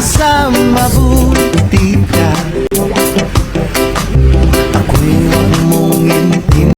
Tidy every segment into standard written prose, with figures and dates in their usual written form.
nasa mabuti ka. Ako'y huwag mong intindihan.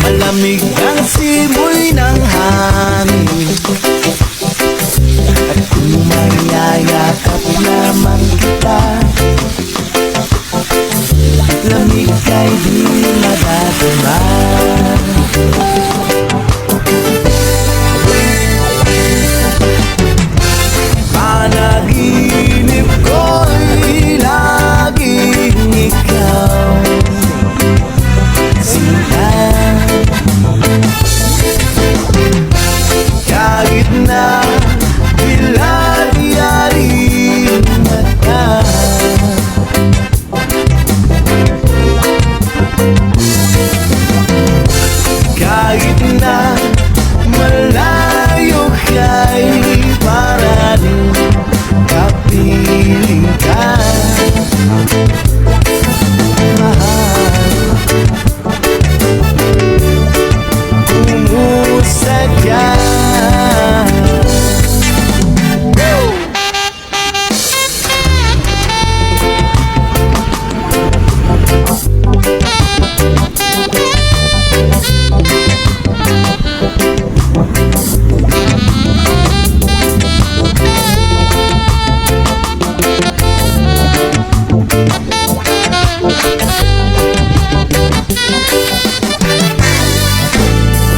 Malamig ang simoy ng hangin, at kung mayayakap lamang kita, lamig ay di madadama. Panaginip ko'y laging ikaw, sinta. Kahit na bilad-yaring mata, kahit na malayo ka'y para rin kapiling ka, mahal. Kumusta ka?